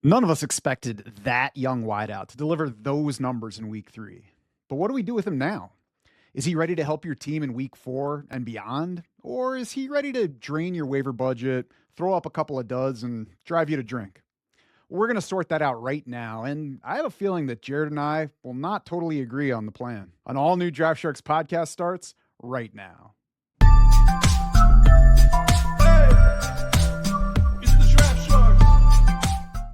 None of us expected that young wideout to deliver those numbers in week 3. But what do we do with him now? Is he ready to help your team in week 4 and beyond? Or is he ready to drain your waiver budget, throw up a couple of duds, and drive you to drink? We're going to sort that out right now, and I have a feeling that Jared and I will not totally agree on the plan. An all new Draft Sharks podcast starts right now.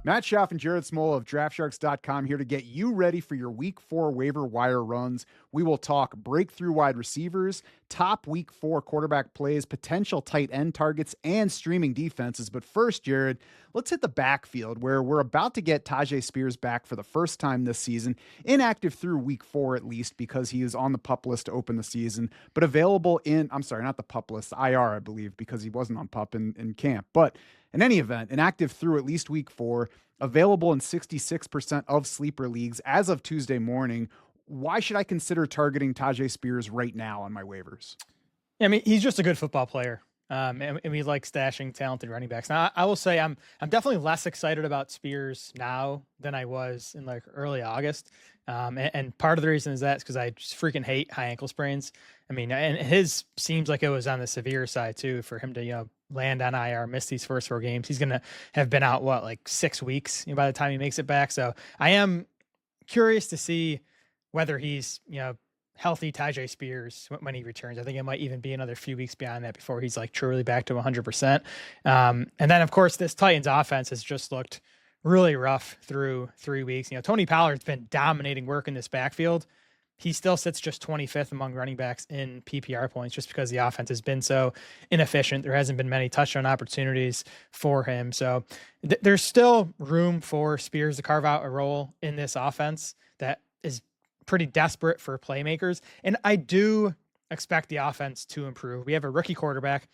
Matt Schaff and Jared Small of DraftSharks.com here to get you ready for your Week 4 waiver wire runs. We will talk breakthrough wide receivers, top Week 4 quarterback plays, potential tight end targets, and streaming defenses. But first, Jared, let's hit the backfield where we're about to get Tyjae Spears back for the first time this season, inactive through Week 4 at least because he is on the PUP list to open the season, but available in, I'm sorry, not the PUP list, IR, I believe, because he wasn't on PUP in camp. But in any event, inactive through at least Week 4, available in 66% of sleeper leagues as of Tuesday morning. Why should I consider targeting Tyjae Spears right now on my waivers? Yeah, I mean, he's just a good football player. And we like stashing talented running backs. Now, I will say I'm definitely less excited about Spears now than I was in like early August. And part of the reason is that's because I just freaking hate high ankle sprains. I mean, and his seems like it was on the severe side too for him to, land on IR, miss these first 4 games. He's going to have been out, like 6 weeks by the time he makes it back. So I am curious to see whether he's, healthy Tyjae Spears when he returns. I think it might even be another few weeks beyond that before he's like truly back to 100%. And then of course this Titans offense has just looked really rough through 3 weeks. Tony Pollard's been dominating work in this backfield. He still sits just 25th among running backs in PPR points just because the offense has been so inefficient. There hasn't been many touchdown opportunities for him. So there's still room for Spears to carve out a role in this offense that is pretty desperate for playmakers. And I do expect the offense to improve. We have a rookie quarterback.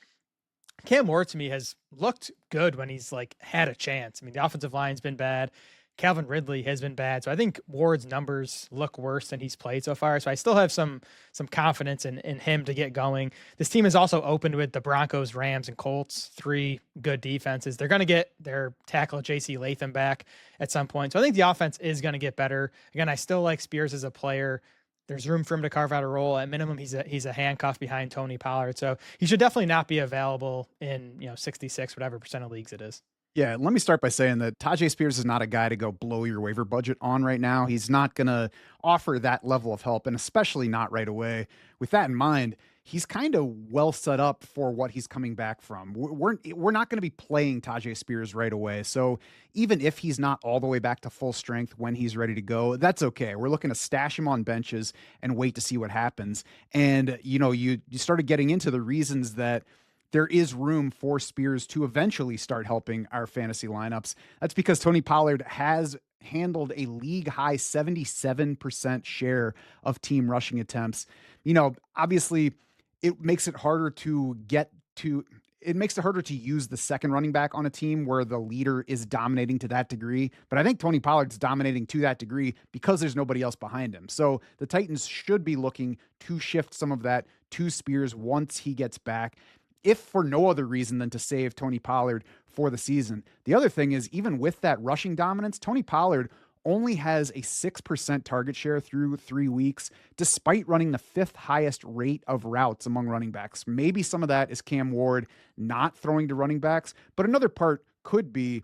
Cam Ward to me has looked good when he's like had a chance. I mean, the offensive line's been bad. Calvin Ridley has been bad. So I think Ward's numbers look worse than he's played so far. So I still have some confidence in him to get going. This team is also opened with the Broncos, Rams, and Colts, 3 good defenses. They're going to get their tackle JC Latham back at some point. So I think the offense is going to get better. Again, I still like Spears as a player. There's room for him to carve out a role. At minimum, he's a handcuff behind Tony Pollard. So he should definitely not be available in 66 whatever percent of leagues it is. Yeah, let me start by saying that Tyjae Spears is not a guy to go blow your waiver budget on right now. He's not going to offer that level of help, and especially not right away. With that in mind, he's kind of well set up for what he's coming back from. We're not going to be playing Tyjae Spears right away. So even if he's not all the way back to full strength when he's ready to go, that's okay. We're looking to stash him on benches and wait to see what happens. And, you started getting into the reasons that there is room for Spears to eventually start helping our fantasy lineups. That's because Tony Pollard has handled a league high 77% share of team rushing attempts. Obviously it makes it harder to use the second running back on a team where the leader is dominating to that degree. But I think Tony Pollard's dominating to that degree because there's nobody else behind him. So the Titans should be looking to shift some of that to Spears once he gets back, if for no other reason than to save Tony Pollard for the season. The other thing is, even with that rushing dominance, Tony Pollard only has a 6% target share through 3 weeks, despite running the 5th highest rate of routes among running backs. Maybe some of that is Cam Ward not throwing to running backs, but another part could be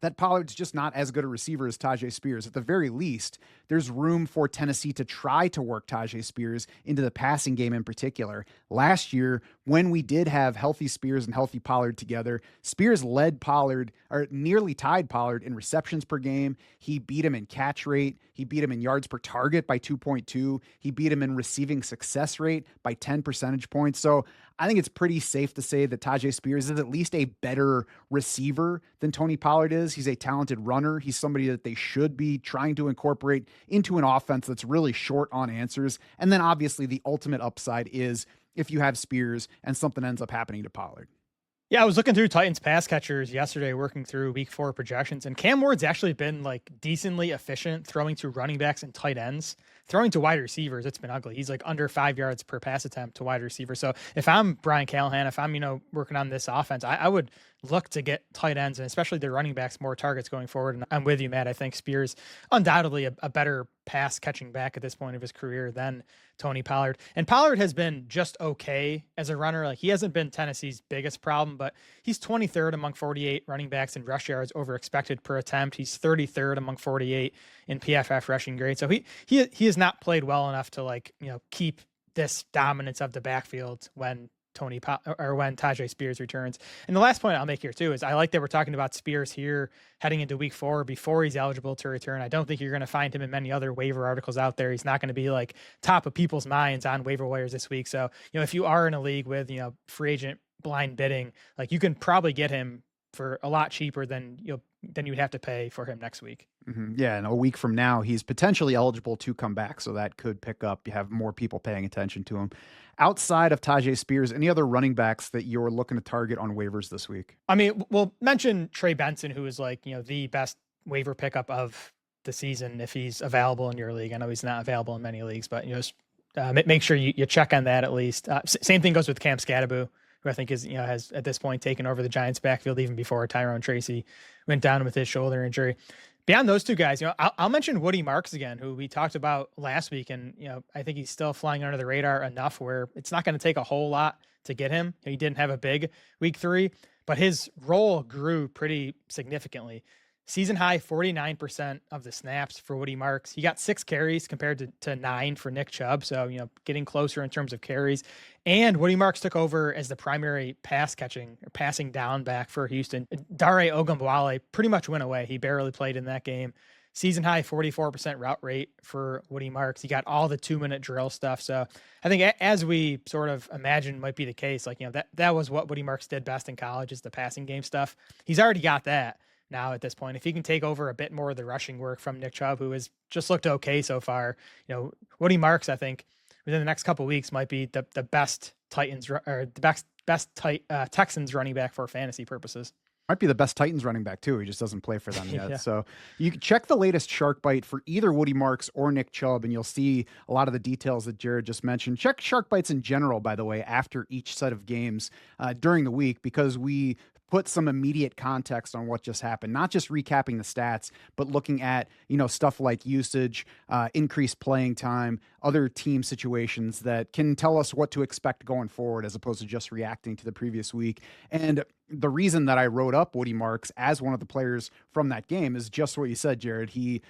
that Pollard's just not as good a receiver as Tyjae Spears. At the very least, there's room for Tennessee to try to work Tyjae Spears into the passing game in particular. Last year, when we did have healthy Spears and healthy Pollard together, Spears led Pollard, or nearly tied Pollard in receptions per game. He beat him in catch rate. He beat him in yards per target by 2.2. He beat him in receiving success rate by 10 percentage points. So I think it's pretty safe to say that Tyjae Spears is at least a better receiver than Tony Pollard is. He's a talented runner. He's somebody that they should be trying to incorporate into an offense that's really short on answers. And then obviously the ultimate upside is if you have Spears and something ends up happening to Pollard. Yeah, I was looking through Titans pass catchers yesterday, working through week 4 projections, and Cam Ward's actually been like decently efficient throwing to running backs and tight ends throwing to wide receivers, it's been ugly. He's like under 5 yards per pass attempt to wide receiver. So if I'm Brian Callahan, if I'm, working on this offense, I would look to get tight ends and especially the running backs more targets going forward. And I'm with you, Matt. I think Spears undoubtedly a better pass catching back at this point of his career than Tony Pollard. And Pollard has been just okay as a runner. Like, he hasn't been Tennessee's biggest problem, but he's 23rd among 48 running backs in rush yards over expected per attempt. He's 33rd among 48 in PFF rushing grade. So he has not played well enough to keep this dominance of the backfield when when Tyjae Spears returns. And the last point I'll make here too is I like that we're talking about Spears here heading into week 4 before he's eligible to return. I don't think you're going to find him in many other waiver articles out there. He's not going to be like top of people's minds on waiver wires this week. So, if you are in a league with, free agent blind bidding, like, you can probably get him for a lot cheaper than you'd have to pay for him next week. Mm-hmm. Yeah, and a week from now, he's potentially eligible to come back, so that could pick up. You have more people paying attention to him. Outside of Tyjae Spears, any other running backs that you're looking to target on waivers this week? I mean, we'll mention Trey Benson, who is the best waiver pickup of the season if he's available in your league. I know he's not available in many leagues, but make sure you check on that at least. Same thing goes with Cam Scatterbu, who I think has at this point taken over the Giants backfield even before Tyrone Tracy went down with his shoulder injury. Beyond those two guys, I'll mention Woody Marks again, who we talked about last week. And, I think he's still flying under the radar enough where it's not going to take a whole lot to get him. He didn't have a big week 3, but his role grew pretty significantly. Season high 49% of the snaps for Woody Marks. He got 6 carries compared to 9 for Nick Chubb. So, getting closer in terms of carries. And Woody Marks took over as the primary passing down back for Houston. Dare Ogunbowale pretty much went away. He barely played in that game. Season high 44% route rate for Woody Marks. He got all the 2-minute drill stuff. So I think as we sort of imagined might be the case, that was what Woody Marks did best in college, is the passing game stuff. He's already got that. Now at this point, if he can take over a bit more of the rushing work from Nick Chubb, who has just looked okay so far, Woody Marks, I think within the next couple of weeks might be the best Titans or the best Texans running back for fantasy purposes. Might be the best Titans running back too. He just doesn't play for them yet. Yeah. So you can check the latest Shark Bite for either Woody Marks or Nick Chubb, and you'll see a lot of the details that Jared just mentioned. Check Shark Bites in general, by the way, after each set of games during the week, because we put some immediate context on what just happened, not just recapping the stats, but looking at, stuff like usage, increased playing time, other team situations that can tell us what to expect going forward, as opposed to just reacting to the previous week. And the reason that I wrote up Woody Marks as one of the players from that game is just what you said, Jared. He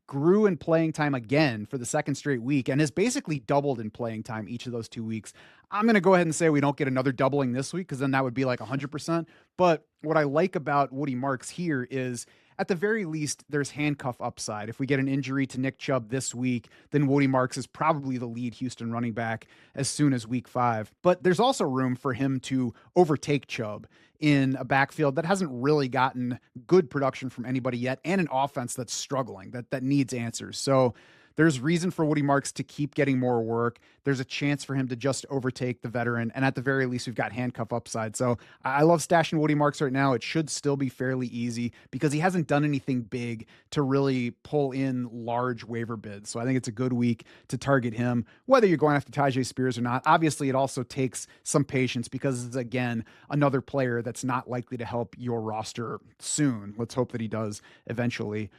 grew in playing time again for the second straight week and has basically doubled in playing time each of those 2 weeks. I'm going to go ahead and say we don't get another doubling this week, because then that would be like 100%. But what I like about Woody Marks here is, at the very least, there's handcuff upside. If we get an injury to Nick Chubb this week, then Woody Marks is probably the lead Houston running back as soon as week 5. But there's also room for him to overtake Chubb in a backfield that hasn't really gotten good production from anybody yet, and an offense that's struggling, that needs answers. So there's reason for Woody Marks to keep getting more work. There's a chance for him to just overtake the veteran. And at the very least, we've got handcuff upside. So I love stashing Woody Marks right now. It should still be fairly easy, because he hasn't done anything big to really pull in large waiver bids. So I think it's a good week to target him, whether you're going after Tyjae Spears or not. Obviously, it also takes some patience, because it's, again, another player that's not likely to help your roster soon. Let's hope that he does eventually.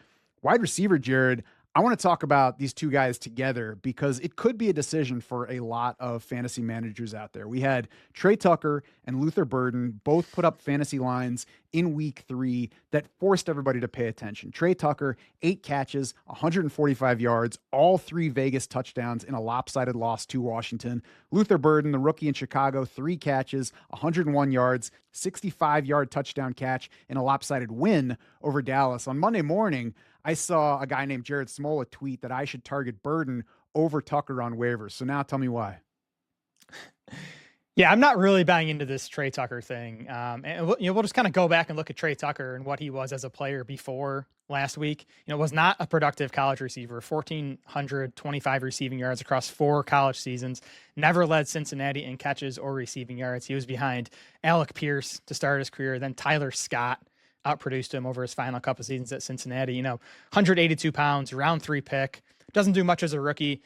Wide receiver, Jared, I want to talk about these two guys together, because it could be a decision for a lot of fantasy managers out there. We had Tre Tucker and Luther Burden both put up fantasy lines in week 3 that forced everybody to pay attention. Tre Tucker, 8 catches, 145 yards, all 3 Vegas touchdowns in a lopsided loss to Washington. Luther Burden, the rookie in Chicago, 3 catches, 101 yards, 65-yard touchdown catch in a lopsided win over Dallas. On Monday morning, I saw a guy named Jared Smola tweet that I should target Burden over Tucker on waivers. So now tell me why. Yeah, I'm not really buying into this Tre Tucker thing. And we'll just kind of go back and look at Tre Tucker and what he was as a player before last week. Was not a productive college receiver, 1,425 receiving yards across 4 college seasons, never led Cincinnati in catches or receiving yards. He was behind Alec Pierce to start his career, then Tyler Scott outproduced him over his final couple of seasons at Cincinnati. 182 pounds, round 3 pick, doesn't do much as a rookie.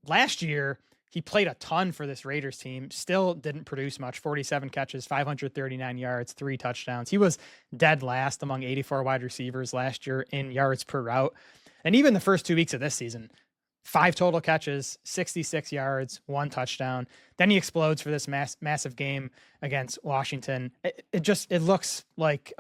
Last year, he played a ton for this Raiders team, still didn't produce much. 47 catches, 539 yards, 3 touchdowns. He was dead last among 84 wide receivers last year in yards per route. And even the first 2 weeks of this season, 5 total catches, 66 yards, 1 touchdown. Then he explodes for this massive game against Washington. It looks like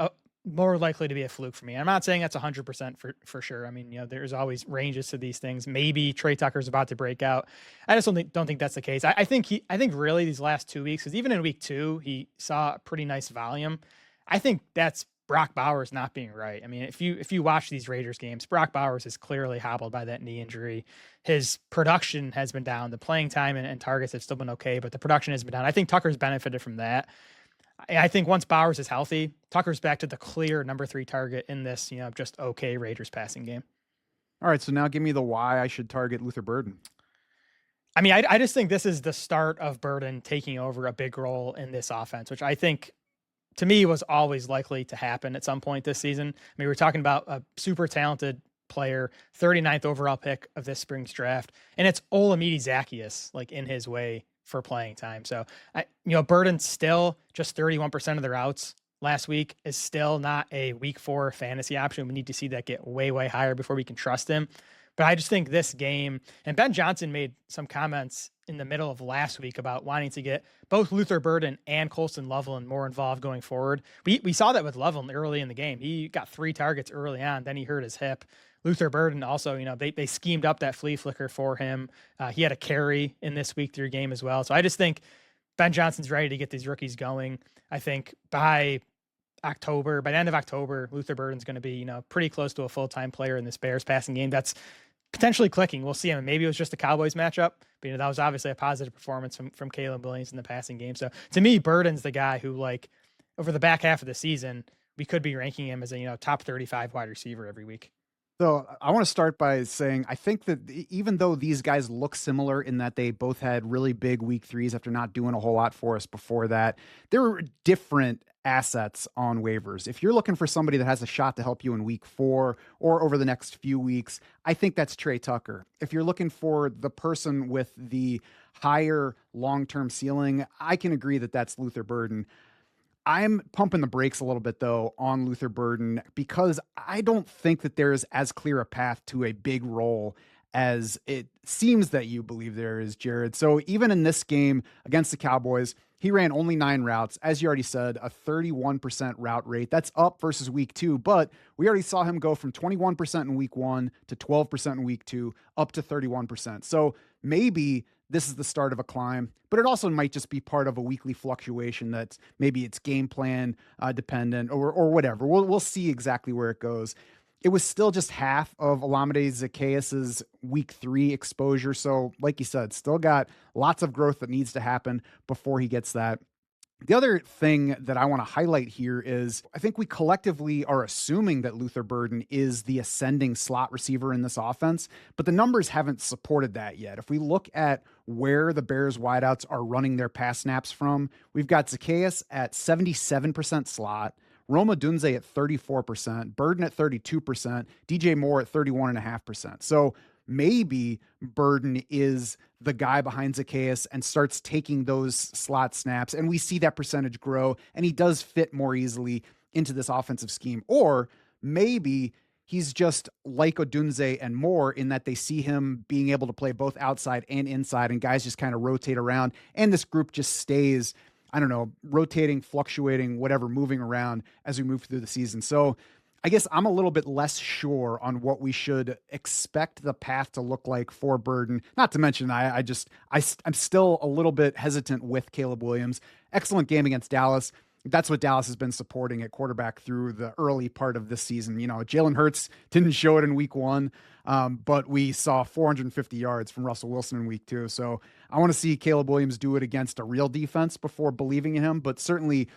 more likely to be a fluke for me. I'm not saying that's 100% for sure. I mean, there's always ranges to these things. Maybe Tre Tucker's about to break out. I just don't think that's the case. I think really these last 2 weeks, because even in week 2, he saw a pretty nice volume. I think that's Brock Bowers not being right. I mean, if you watch these Raiders games, Brock Bowers is clearly hobbled by that knee injury. His production has been down. The playing time and targets have still been okay, but the production has been down. I think Tucker's benefited from that. I think once Bowers is healthy, Tucker's back to the clear number 3 target in this, just okay Raiders passing game. All right, so now give me the why I should target Luther Burden. I mean, I just think this is the start of Burden taking over a big role in this offense, which I think, to me, was always likely to happen at some point this season. I mean, we're talking about a super talented player, 39th overall pick of this spring's draft, and it's Olamide Zaccheaus in his way for playing time. So, Burden still just 31% of the routes last week is still not a week 4 fantasy option. We need to see that get way, way higher before we can trust him. But I just think this game, and Ben Johnson made some comments in the middle of last week about wanting to get both Luther Burden and Colston Loveland more involved going forward. We saw that with Loveland early in the game. He got 3 targets early on, then he hurt his hip. Luther Burden also, they schemed up that flea flicker for him. He had a carry in this week 3 game as well. So I just think Ben Johnson's ready to get these rookies going. I think by the end of October, Luther Burden's going to be, pretty close to a full-time player in this Bears passing game. That's potentially clicking. We'll see him. Maybe it was just a Cowboys matchup, but that was obviously a positive performance from Caleb Williams in the passing game. So to me, Burden's the guy who, over the back half of the season, we could be ranking him as a, top 35 wide receiver every week. So I want to start by saying, I think that even though these guys look similar in that they both had really big week 3s after not doing a whole lot for us before that, there were different assets on waivers. If you're looking for somebody that has a shot to help you in week 4 or over the next few weeks, I think that's Tre Tucker. If you're looking for the person with the higher long-term ceiling, I can agree that that's Luther Burden. I'm pumping the brakes a little bit, though, on Luther Burden because I don't think that there is as clear a path to a big role as it seems that you believe there is, Jared. So even in this game against the Cowboys, he ran only 9 routes. As you already said, a 31% route rate. That's up versus week 2, but we already saw him go from 21% in week 1 to 12% in week 2, up to 31%. So maybe this is the start of a climb, but it also might just be part of a weekly fluctuation that's maybe it's game plan dependent or whatever. We'll see exactly where it goes. It was still just half of Olamide Zaccheaus' week 3 exposure. So like you said, still got lots of growth that needs to happen before he gets that. The other thing that I want to highlight here is I think we collectively are assuming that Luther Burden is the ascending slot receiver in this offense, but the numbers haven't supported that yet. If we look at where the Bears wideouts are running their pass snaps from, we've got Zaccheaus at 77% slot, Roma Dunze at 34%, Burden at 32%, DJ Moore at 31.5%. So maybe Burden is the guy behind Zaccheaus and starts taking those slot snaps, and we see that percentage grow, and he does fit more easily into this offensive scheme. Or maybe he's just like Odunze and Moore in that they see him being able to play both outside and inside, and guys just kind of rotate around, and this group just stays, I don't know, rotating, fluctuating, whatever, moving around as we move through the season. So I guess I'm a little bit less sure on what we should expect the path to look like for Burden. Not to mention, I'm still a little bit hesitant with Caleb Williams. Excellent game against Dallas. That's what Dallas has been supporting at quarterback through the early part of this season. Jalen Hurts didn't show it in week 1, but we saw 450 yards from Russell Wilson in week 2. So I want to see Caleb Williams do it against a real defense before believing in him, but certainly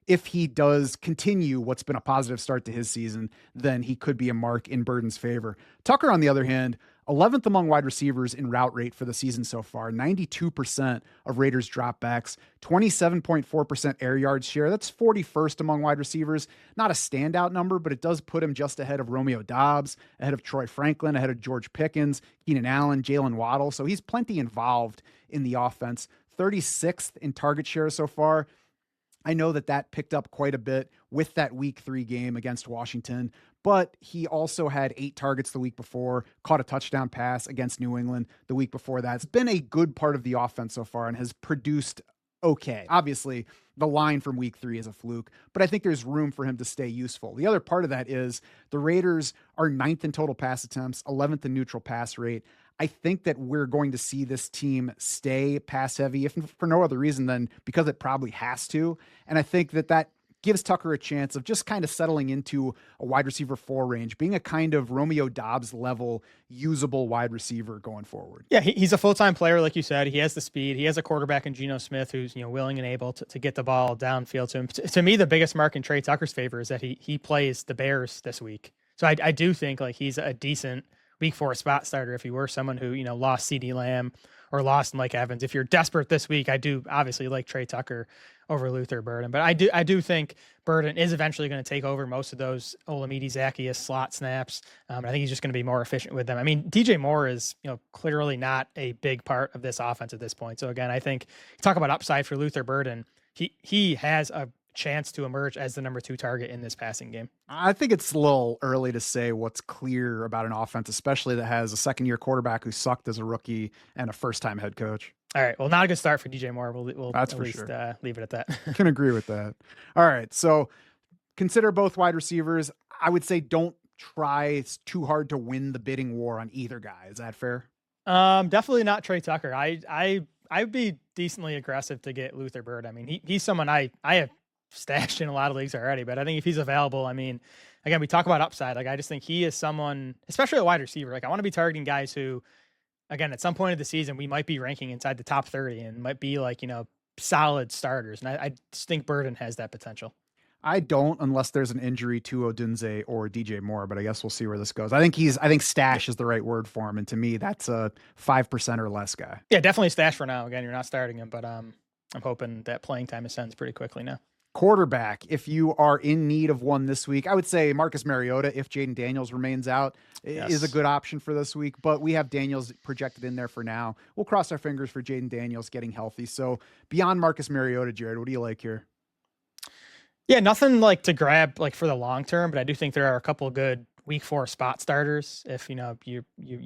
if he does continue what's been a positive start to his season, then he could be a mark in Burden's favor. Tucker, on the other hand, 11th among wide receivers in route rate for the season so far, 92% of Raiders dropbacks, 27.4% air yards share. That's 41st among wide receivers. Not a standout number, but it does put him just ahead of Romeo Doubs, ahead of Troy Franklin, ahead of George Pickens, Keenan Allen, Jalen Waddle. So he's plenty involved in the offense. 36th in target share so far. I know that picked up quite a bit with that week 3 game against Washington, but he also had 8 targets the week before, caught a touchdown pass against New England the week before that. It's been a good part of the offense so far and has produced okay. Obviously, the line from week 3 is a fluke, but I think there's room for him to stay useful. The other part of that is the Raiders are 9th in total pass attempts, 11th in neutral pass rate. I think that we're going to see this team stay pass heavy, if for no other reason than because it probably has to. And I think that gives Tucker a chance of just kind of settling into a wide receiver 4 range, being a kind of Romeo Doubs level usable wide receiver going forward. Yeah, he's a full-time player, like you said. He has the speed. He has a quarterback in Geno Smith who's willing and able to get the ball downfield to him. To me, the biggest mark in Tre Tucker's favor is that he plays the Bears this week. So I do think like he's a decent week 4 spot starter if you were someone who lost CeeDee Lamb or lost Mike Evans. If you're desperate this week, I do obviously like Tre Tucker over Luther Burden, but I do think Burden is eventually going to take over most of those Olamide Zaccheaus slot snaps. I think he's just going to be more efficient with them. I mean, DJ Moore is clearly not a big part of this offense at this point. So again, I think talk about upside for Luther Burden. He has a chance to emerge as the number 2 target in this passing game. I think it's a little early to say what's clear about an offense, especially that has a second-year quarterback who sucked as a rookie and a first-time head coach. All right. Well, not a good start for DJ Moore. We'll That's at for least sure. Leave it at that. Can agree with that. All right. So consider both wide receivers. I would say don't try too hard to win the bidding war on either guy. Is that fair? Definitely not Tre Tucker. I'd be decently aggressive to get Luther Bird. I mean, he's someone I have stashed in a lot of leagues already, but I think if he's available, I mean, again, we talk about upside. Like, I just think he is someone, especially a wide receiver. Like, I want to be targeting guys who, again, at some point of the season, we might be ranking inside the top 30 and might be like, solid starters. And I just think Burden has that potential. I don't, unless there's an injury to Odunze or DJ Moore, but I guess we'll see where this goes. I think stash is the right word for him. And to me, that's a 5% or less guy. Yeah, definitely stash for now. Again, you're not starting him, but I'm hoping that playing time ascends pretty quickly now. Quarterback, if you are in need of one this week, I would say Marcus Mariota, if Jaden Daniels remains out, is a good option for this week, but we have Daniels projected in there for now. We'll cross our fingers for Jaden Daniels getting healthy. So beyond Marcus Mariota, Jared, what do you like here? Yeah, nothing like to grab like for the long term, but I do think there are a couple of good week 4 spot starters. If you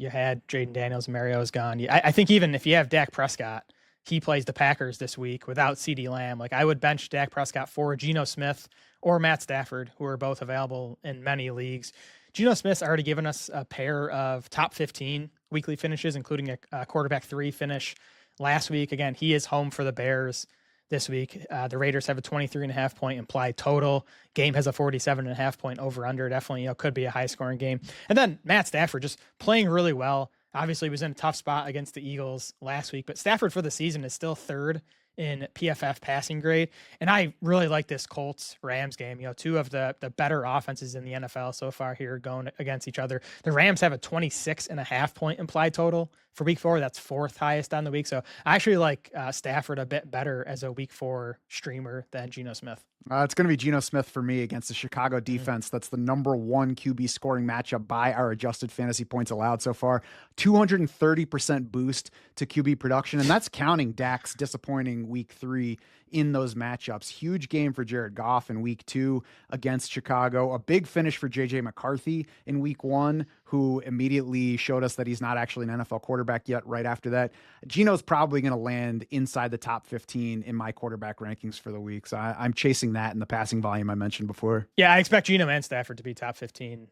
had Jaden Daniels and Mariota's gone, I think even if you have Dak Prescott, he plays the Packers this week without CeeDee Lamb. Like, I would bench Dak Prescott for Geno Smith or Matt Stafford, who are both available in many leagues. Geno Smith's already given us a pair of top 15 weekly finishes, including a quarterback 3 finish last week. Again, he is home for the Bears this week. The Raiders have a 23.5 point implied total. Game has a 47.5 point over under. Definitely, could be a high scoring game. And then Matt Stafford just playing really well. Obviously, was in a tough spot against the Eagles last week, but Stafford for the season is still 3rd in PFF passing grade. And I really like this Colts-Rams game. 2 of the better offenses in the NFL so far here going against each other. The Rams have a 26.5 point implied total for week 4. That's 4th highest on the week. So I actually like Stafford a bit better as a week 4 streamer than Geno Smith. It's going to be Geno Smith for me against the Chicago defense. That's the number 1 QB scoring matchup by our adjusted fantasy points allowed so far. 230% boost to QB production, and that's counting Dak's disappointing week 3 in those matchups. Huge game for Jared Goff in week 2 against Chicago. A big finish for JJ McCarthy in week 1, who immediately showed us that he's not actually an NFL quarterback yet right after that. Geno's probably going to land inside the top 15 in my quarterback rankings for the week. So I'm chasing that in the passing volume I mentioned before. Yeah, I expect Geno and Stafford to be top 15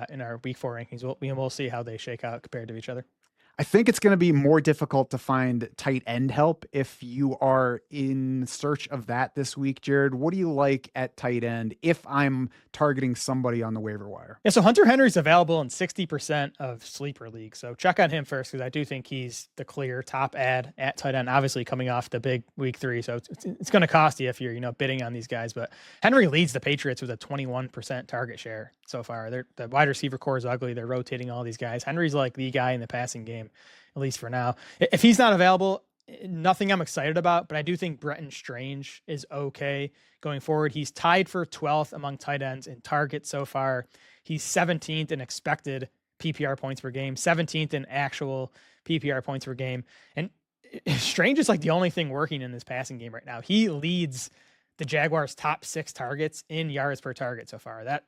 in our week 4 rankings. We'll see how they shake out compared to each other. I think it's going to be more difficult to find tight end help if you are in search of that this week. Jared, what do you like at tight end if I'm targeting somebody on the waiver wire? Yeah, so Hunter Henry's available in 60% of sleeper leagues. So check on him first because I do think he's the clear top ad at tight end, obviously coming off the big week 3. So it's going to cost you if you're, bidding on these guys. But Henry leads the Patriots with a 21% target share so far. The wide receiver core is ugly. They're rotating all these guys. Henry's like the guy in the passing game, at least for now. If he's not available, nothing I'm excited about, but I do think Brenton Strange is okay going forward. He's tied for 12th among tight ends in targets so far. He's 17th in expected PPR points per game, 17th in actual PPR points per game. And Strange is like the only thing working in this passing game right now. He leads the Jaguars' top 6 targets in yards per target so far. That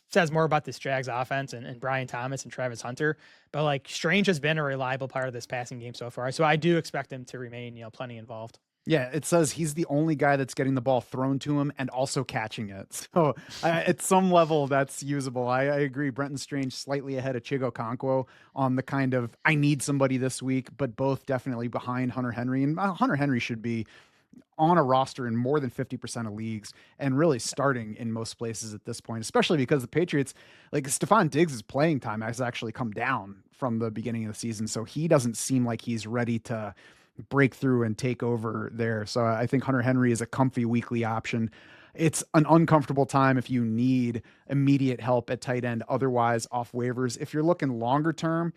says more about this Jags offense and Brian Thomas and Travis Hunter. But like Strange has been a reliable part of this passing game so far. So I do expect him to remain, plenty involved. Yeah, it says he's the only guy that's getting the ball thrown to him and also catching it. So at some level, that's usable. I agree. Brenton Strange slightly ahead of Chigo Okonkwo on the kind of I need somebody this week, but both definitely behind Hunter Henry. And Hunter Henry should be on a roster in more than 50% of leagues and really starting in most places at this point, especially because the Patriots, like Stephon Diggs' playing time has actually come down from the beginning of the season. So he doesn't seem like he's ready to break through and take over there. So I think Hunter Henry is a comfy weekly option. It's an uncomfortable time if you need immediate help at tight end, otherwise off waivers. If you're looking longer term,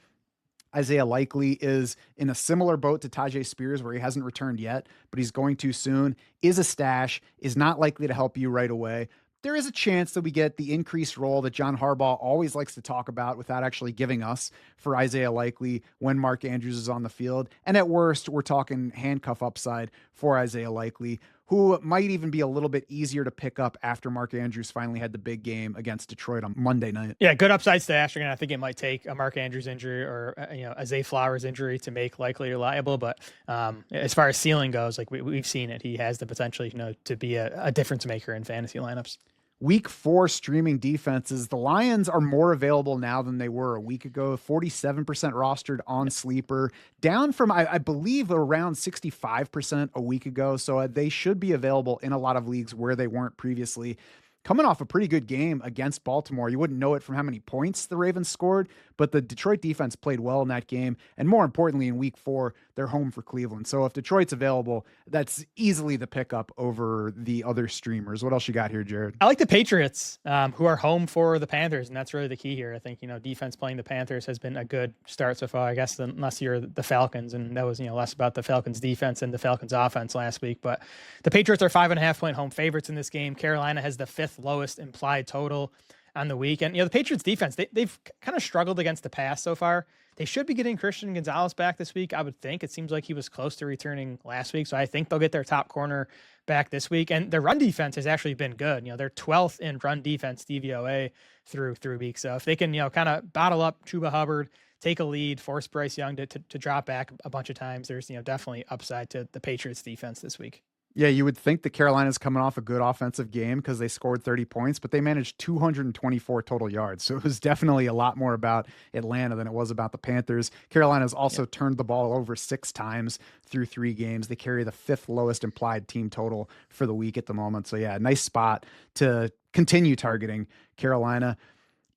Isaiah Likely is in a similar boat to Tyjae Spears where he hasn't returned yet, but he's going to soon, is a stash, is not likely to help you right away. There is a chance that we get the increased role that John Harbaugh always likes to talk about without actually giving us for Isaiah Likely when Mark Andrews is on the field. And at worst, we're talking handcuff upside for Isaiah Likely, who might even be a little bit easier to pick up after Mark Andrews finally had the big game against Detroit on Monday night. Yeah, good upside stash. Again, I think it might take a Mark Andrews injury or a Zay Flowers injury to make Likely reliable. But as far as ceiling goes, like we've seen it, he has the potential, to be a difference maker in fantasy lineups. Week 4 streaming defenses. The Lions are more available now than they were a week ago. 47% rostered on Sleeper, down from, I believe, around 65% a week ago. So they should be available in a lot of leagues where they weren't previously. Coming off a pretty good game against Baltimore. You wouldn't know it from how many points the Ravens scored, but the Detroit defense played well in that game. And more importantly, in week 4, they're home for Cleveland. So if Detroit's available, that's easily the pickup over the other streamers. What else you got here, Jared? I like the Patriots, who are home for the Panthers, and that's really the key here. I think, defense playing the Panthers has been a good start so far, I guess, unless you're the Falcons, and that was, less about the Falcons defense and the Falcons offense last week. But the Patriots are 5.5-point home favorites in this game. Carolina has the 5th lowest implied total on the week. And, the Patriots defense, they've kind of struggled against the pass so far. They should be getting Christian Gonzalez back this week, I would think. It seems like he was close to returning last week, so I think they'll get their top corner back this week. And their run defense has actually been good. They're 12th in run defense DVOA through weeks. So if they can, kind of bottle up Chuba Hubbard, take a lead, force Bryce Young to drop back a bunch of times, there's, definitely upside to the Patriots defense this week. Yeah, you would think the Carolina's coming off a good offensive game because they scored 30 points, but they managed 224 total yards. So it was definitely a lot more about Atlanta than it was about the Panthers. Carolina's also turned the ball over 6 times through 3 games. They carry the 5th lowest implied team total for the week at the moment. So yeah, nice spot to continue targeting Carolina.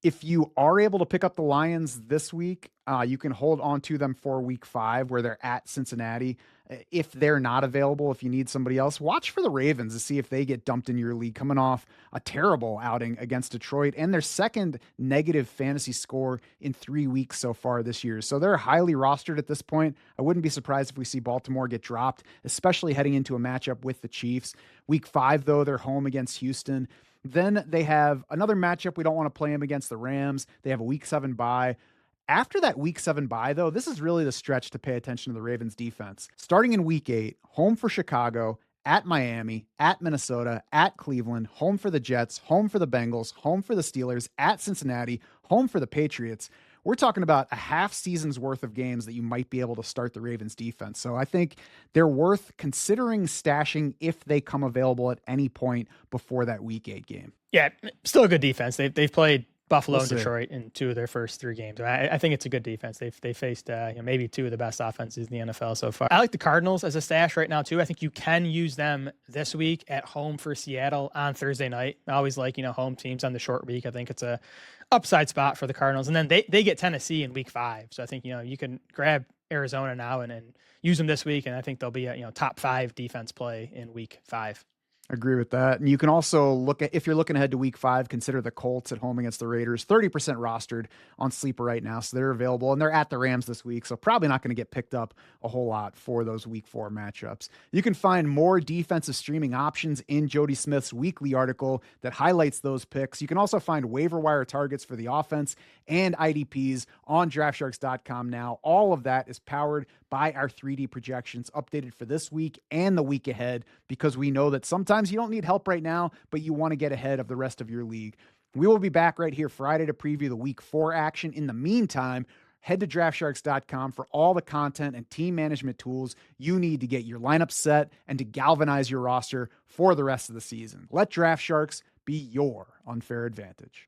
If you are able to pick up the Lions this week, you can hold on to them for week 5 where they're at Cincinnati. If they're not available, if you need somebody else, watch for the Ravens to see if they get dumped in your league, coming off a terrible outing against Detroit and their 2nd negative fantasy score in 3 weeks so far this year. So they're highly rostered at this point. I wouldn't be surprised if we see Baltimore get dropped, especially heading into a matchup with the Chiefs. Week 5, though, they're home against Houston. Then they have another matchup. We don't want to play them against the Rams. They have a week 7 bye. After that week 7 bye, though, this is really the stretch to pay attention to the Ravens defense. Starting in week 8, home for Chicago, at Miami, at Minnesota, at Cleveland, home for the Jets, home for the Bengals, home for the Steelers, at Cincinnati, home for the Patriots. We're talking about a half season's worth of games that you might be able to start the Ravens defense. So I think they're worth considering stashing if they come available at any point before that week 8 game. Yeah, still a good defense. They've played Buffalo We'll and see. Detroit in 2 of their first 3 games. I think it's a good defense. They faced maybe 2 of the best offenses in the NFL so far. I like the Cardinals as a stash right now too. I think you can use them this week at home for Seattle on Thursday night. I always like home teams on the short week. I think it's a upside spot for the Cardinals, and then they get Tennessee in week 5. So I think you can grab Arizona now and use them this week, and I think they'll be a top 5 defense play in week 5. Agree with that. And you can also look at, if you're looking ahead to week 5, consider the Colts at home against the Raiders. 30% rostered on Sleeper right now. So they're available, and they're at the Rams this week. So probably not going to get picked up a whole lot for those week 4 matchups. You can find more defensive streaming options in Jody Smith's weekly article that highlights those picks. You can also find waiver wire targets for the offense and IDPs on draftsharks.com now. All of that is powered by our 3D projections updated for this week and the week ahead, because we know that sometimes you don't need help right now, but you want to get ahead of the rest of your league. We will be back right here Friday to preview the week 4 action. In the meantime, head to draftsharks.com for all the content and team management tools you need to get your lineup set and to galvanize your roster for the rest of the season. Let Draft Sharks be your unfair advantage.